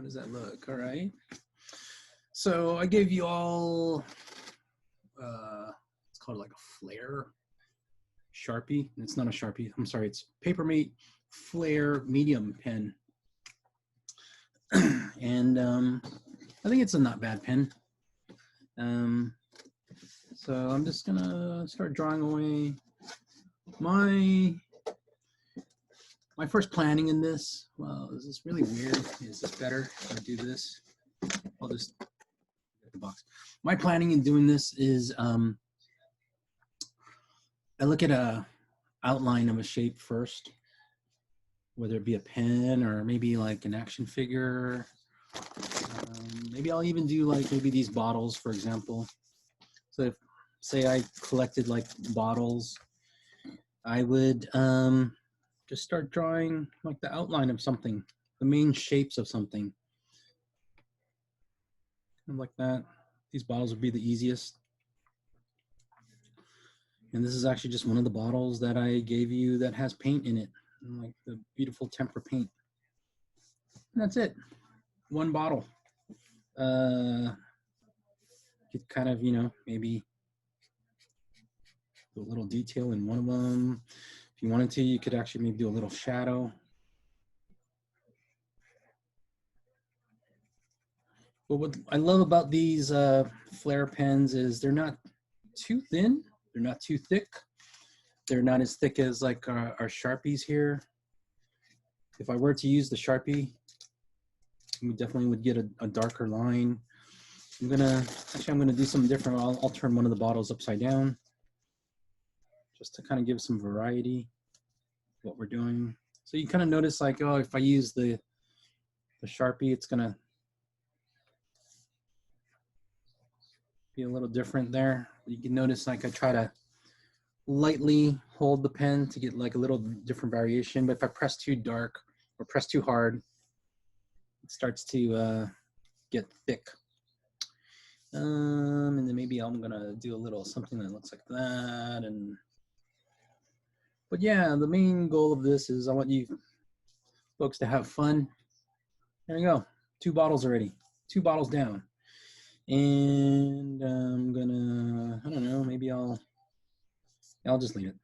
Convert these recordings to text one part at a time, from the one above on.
does that look? All right. So I gave you all, it's called like a Flair Sharpie. It's not a Sharpie. I'm sorry. It's Papermate Flair medium pen. And I think it's a not bad pen. So I'm just gonna start drawing away. My first planning in this, well, is this really weird? Is this better if I do this? I'll just get the box. My planning in doing this is I look at a outline of a shape first, whether it be a pen or maybe like an action figure. Maybe I'll even do like maybe these bottles, for example. So if, say I collected like bottles, I would just start drawing like the outline of something, the main shapes of something. And like that. These bottles would be the easiest. And this is actually just one of the bottles that I gave you that has paint in it, like the beautiful tempera paint. And that's it. One bottle. You could kind of, you know, maybe do a little detail in one of them. If you wanted to, you could actually maybe do a little shadow. But what I love about these Flair pens is they're not too thin. They're not too thick. They're not as thick as like our Sharpies here. If I were to use the Sharpie, we definitely would get a darker line. I'm gonna do something different. I'll turn one of the bottles upside down just to kind of give some variety to what we're doing. So you kind of notice like, oh, if I use the Sharpie, it's gonna be a little different there. You can notice like I try to lightly hold the pen to get like a little different variation, but if I press too dark or press too hard, it starts to get thick. And then maybe I'm gonna do a little something that looks like that. But yeah, the main goal of this is I want you folks to have fun. There you go, 2 bottles already, 2 bottles down. And I'm gonna, I don't know, maybe I'll just leave it.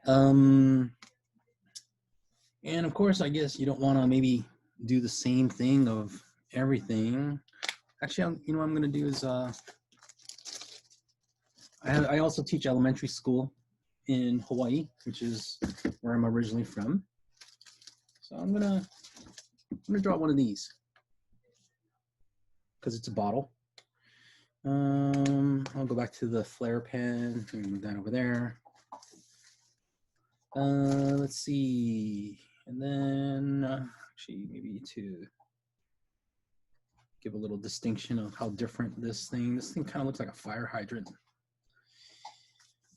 And of course, I guess you don't want to maybe do the same thing of everything. Actually, you know what I'm gonna do is I also teach elementary school in Hawaii, which is where I'm originally from. So I'm gonna draw one of these because it's a bottle. I'll go back to the Flair pen and move that over there. Let's see, and then actually maybe to give a little distinction of how different this thing kind of looks like a fire hydrant.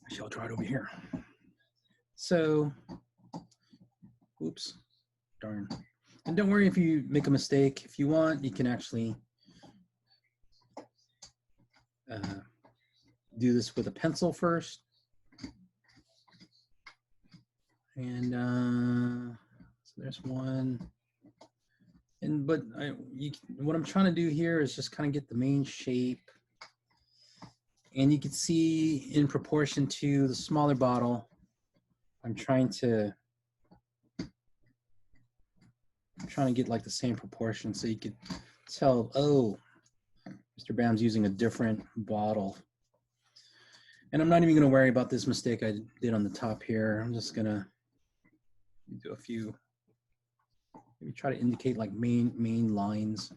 Actually, I'll draw it over here. So, oops, darn. And don't worry if you make a mistake. If you want, you can actually do this with a pencil first. And so there's one. But what I'm trying to do here is just kind of get the main shape. And you can see in proportion to the smaller bottle, I'm trying to get like the same proportion so you could tell, oh, Mr. Bam's using a different bottle. And I'm not even gonna worry about this mistake I did on the top here. I'm just gonna do a few, maybe try to indicate like main lines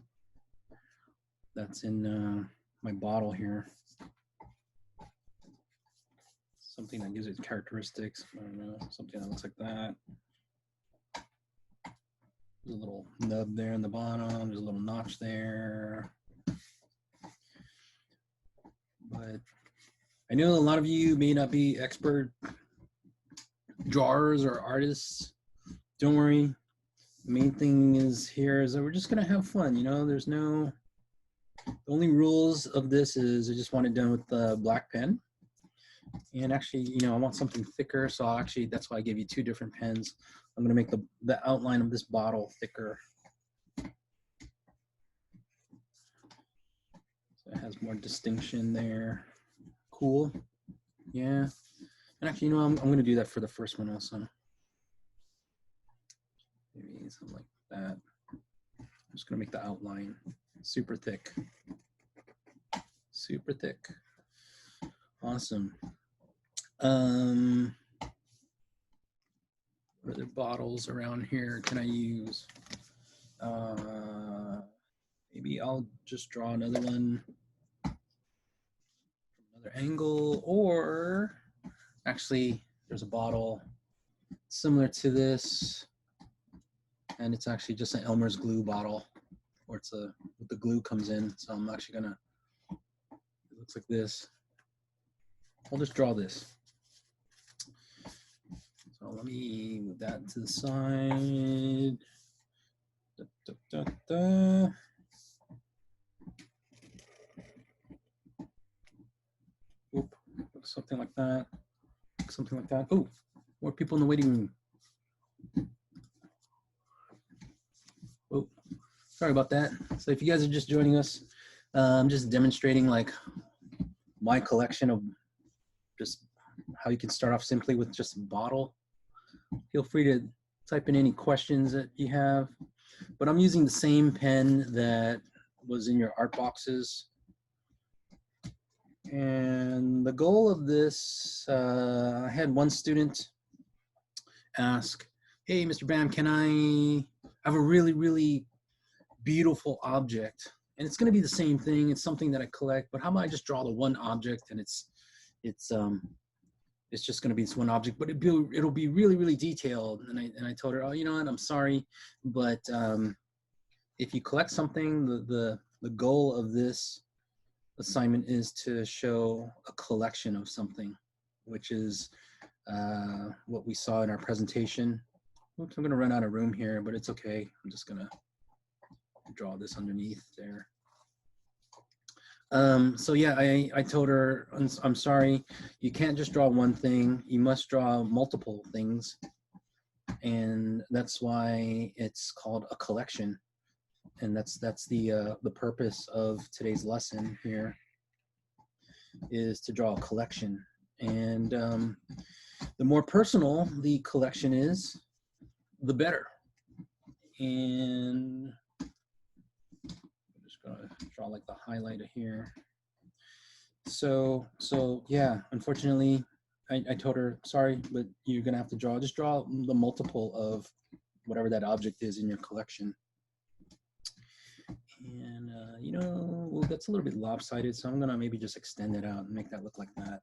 that's in my bottle here. Something that gives it characteristics. I don't know, something that looks like that. There's a little nub there in the bottom. There's a little notch there. But I know a lot of you may not be expert drawers or artists. Don't worry. The main thing is here is that we're just gonna have fun. You know, there's no. The only rules of this is I just want it done with the black pen. And actually, you know, I want something thicker, so actually that's why I gave you 2 different pens. I'm gonna make the outline of this bottle thicker. has more distinction there. Cool. Yeah. And actually, you know, I'm going to do that for the first one also. Maybe something like that. I'm just going to make the outline super thick. Super thick. Awesome. What other bottles around here can I use? Maybe I'll just draw another one from another angle, or actually there's a bottle similar to this, and it's actually just an Elmer's glue bottle, or it's the glue comes in. So I'm actually gonna, it looks like this. I'll just draw this. So let me move that to the side. Da, da, da, da. Oop, something like that. Something like that. Oh, more people in the waiting room. Oh, sorry about that. So if you guys are just joining us, I'm just demonstrating like my collection of just how you can start off simply with just a bottle. Feel free to type in any questions that you have, but I'm using the same pen that was in your art boxes. And the goal of this, I had one student ask, hey, Mr. Bam, can I have a really, really beautiful object? And it's gonna be the same thing. It's something that I collect, but how about I just draw the one object and it's just going to be this one object, but it'll be really, really detailed. And I told her, oh, you know what, I'm sorry, but if you collect something, the goal of this assignment is to show a collection of something, which is what we saw in our presentation. Oops, I'm going to run out of room here, but it's okay. I'm just going to draw this underneath there. So yeah, I told her, I'm sorry, you can't just draw one thing, you must draw multiple things. And that's why it's called a collection. And that's the purpose of today's lesson here, is to draw a collection. And the more personal the collection is, the better. And gonna draw like the highlighter here. So yeah, unfortunately, I told her, sorry, but you're gonna have to just draw the multiple of whatever that object is in your collection. And you know, well, that's a little bit lopsided, so I'm gonna maybe just extend it out and make that look like that.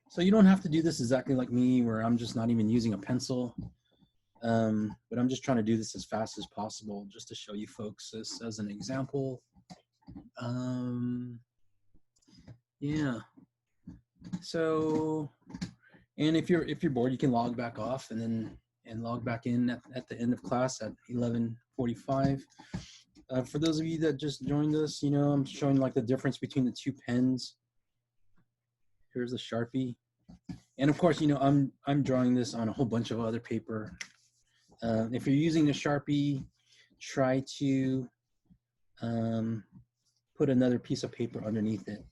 So you don't have to do this exactly like me, where I'm just not even using a pencil. But I'm just trying to do this as fast as possible, just to show you folks this as an example. Yeah. So, and if you're bored, you can log back off and log back in at the end of class at 11:45. For those of you that just joined us, you know, I'm showing like the difference between the two pens. Here's the Sharpie, and of course, you know, I'm drawing this on a whole bunch of other paper. If you're using a Sharpie, try to put another piece of paper underneath it,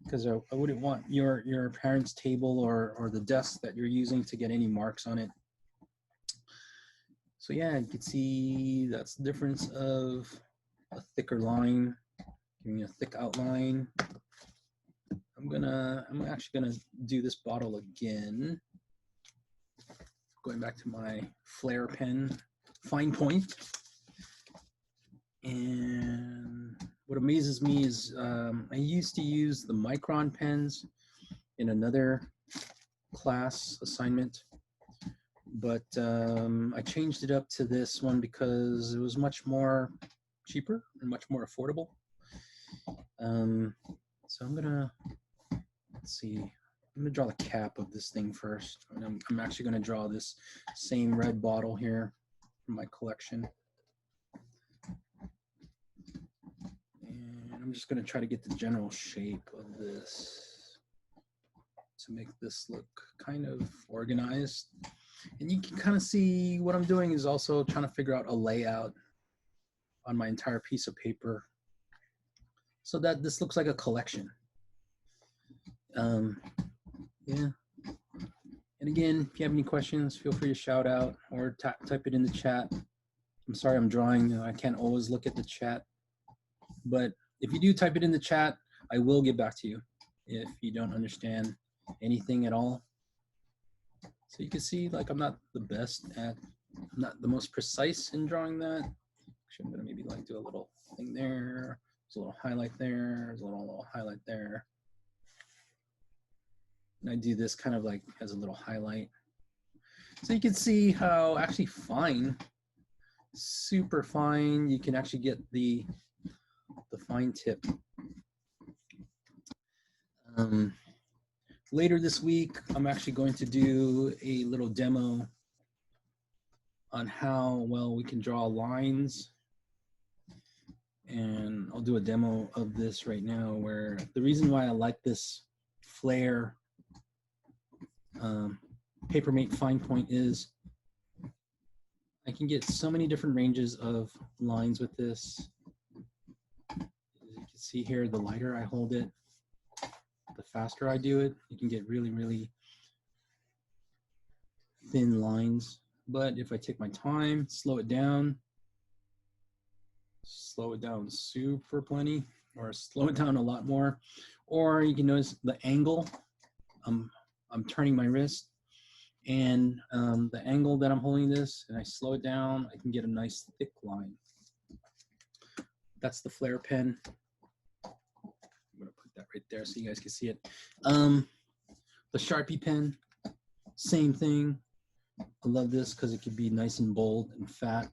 because I wouldn't want your parents' table or the desk that you're using to get any marks on it. So yeah, you can see that's the difference of a thicker line, giving you a thick outline. I'm actually gonna do this bottle again. Going back to my Flair pen, fine point. And what amazes me is I used to use the Micron pens in another class assignment, but I changed it up to this one because it was much more cheaper and much more affordable. So I'm gonna, let's see, I'm gonna draw the cap of this thing first. And I'm actually gonna draw this same red bottle here from my collection. And I'm just gonna try to get the general shape of this to make this look kind of organized. And you can kind of see what I'm doing is also trying to figure out a layout on my entire piece of paper. so that this looks like a collection. Yeah. And again, if you have any questions, feel free to shout out or type it in the chat. I'm sorry I'm drawing. I can't always look at the chat. But if you do type it in the chat, I will get back to you if you don't understand anything at all. So you can see, like, I'm not the best at, I'm not the most precise in drawing that. Actually, I'm gonna maybe like do a little thing there. There's a little highlight there. There's a little highlight there. And I do this kind of like as a little highlight. So you can see how actually fine, super fine, you can actually get the fine tip. Later this week, I'm actually going to do a little demo on how well we can draw lines. And I'll do a demo of this right now, where the reason why I like this Flair Papermate Fine Point is I can get so many different ranges of lines with this. As you can see here, the lighter I hold it, the faster I do it, you can get really, really thin lines. But if I take my time, slow it down super plenty, or slow it down a lot more, or you can notice the angle. I'm turning my wrist, and the angle that I'm holding this, and I slow it down, I can get a nice thick line. That's the Flair pen. I'm gonna put that right there so you guys can see it. The Sharpie pen, same thing. I love this because it can be nice and bold and fat.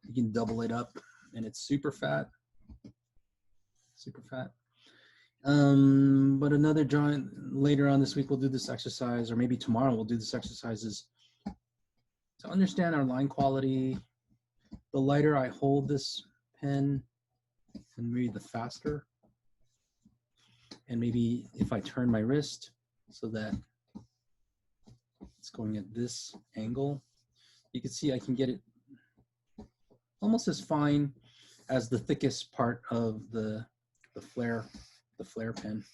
You can double it up and it's super fat, super fat. But another drawing later on this week, we'll do this exercise, or maybe tomorrow we'll do this exercise, is to understand our line quality. The lighter I hold this pen, and maybe the faster. And maybe if I turn my wrist so that it's going at this angle, you can see I can get it almost as fine as the thickest part of the Flair pen.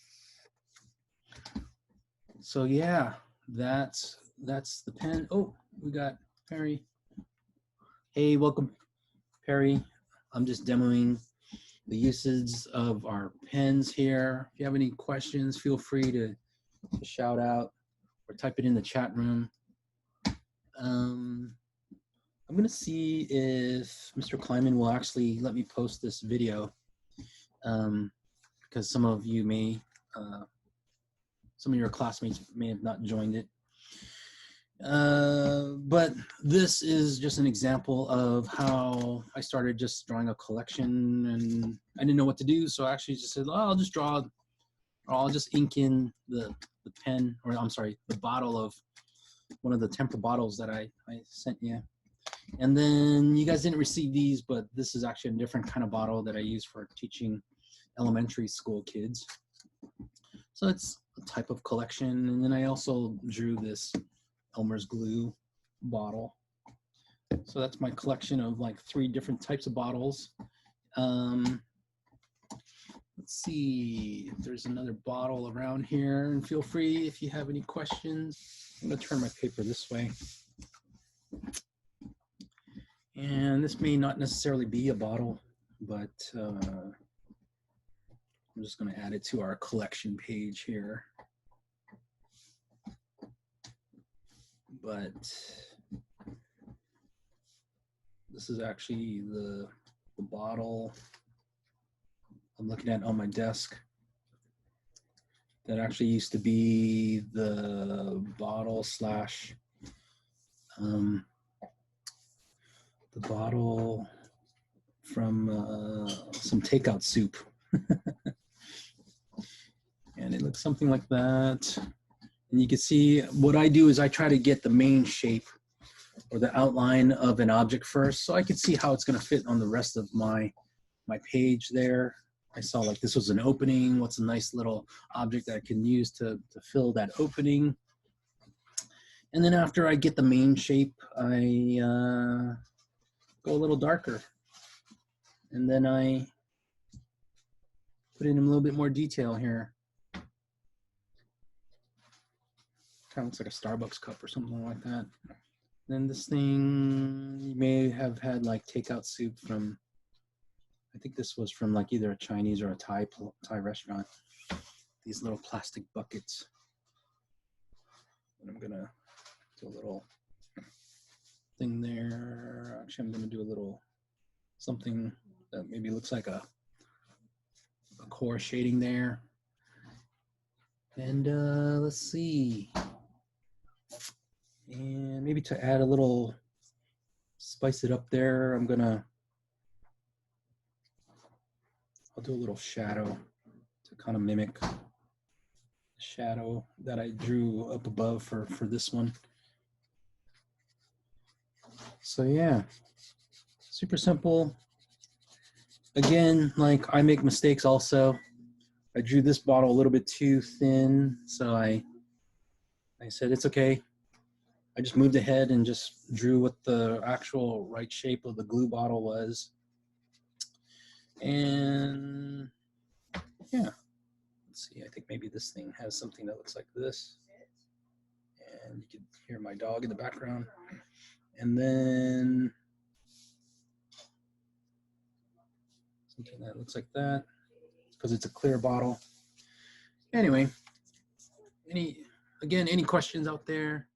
So yeah, that's the pen. Oh, we got Perry. Hey, welcome, Perry. I'm just demoing the uses of our pens here. If you have any questions, feel free to shout out or type it in the chat room. I'm gonna see if Mr. Kleiman will actually let me post this video, because some of you may, some of your classmates may have not joined it. But this is just an example of how I started just drawing a collection, and I didn't know what to do, so I actually just said, oh, I'll just draw, or I'll just ink in the pen, or I'm sorry, the bottle of one of the Tempur bottles that I sent you. And then you guys didn't receive these, but this is actually a different kind of bottle that I use for teaching elementary school kids. So it's a type of collection. And then I also drew this Elmer's glue bottle. So that's my collection of like 3 different types of bottles. Let's see if there's another bottle around here, and feel free if you have any questions. I'm gonna turn my paper this way. And this may not necessarily be a bottle, but I'm just gonna add it to our collection page here. But this is actually the bottle I'm looking at on my desk. That actually used to be the bottle slash the bottle from some takeout soup. And it looks something like that. And you can see what I do is I try to get the main shape or the outline of an object first, so I can see how it's going to fit on the rest of my page there. I saw like this was an opening. What's a nice little object that I can use to fill that opening? And then after I get the main shape, I go a little darker. And then I put in a little bit more detail here. Kind of looks like a Starbucks cup or something like that. Then this thing, you may have had like takeout soup from, I think this was from like either a Chinese or a Thai restaurant. These little plastic buckets. And I'm gonna do a little thing there. Actually, I'm gonna do a little something that maybe looks like a core shading there. And let's see. And maybe to add a little, spice it up there, I'll do a little shadow to kind of mimic the shadow that I drew up above for this one. So yeah, super simple. Again, like I make mistakes also. I drew this bottle a little bit too thin, so I said it's okay. I just moved ahead and just drew what the actual right shape of the glue bottle was. And yeah, let's see, I think maybe this thing has something that looks like this. And you can hear my dog in the background. And then something that looks like that, because it's a clear bottle. Anyway, any questions out there?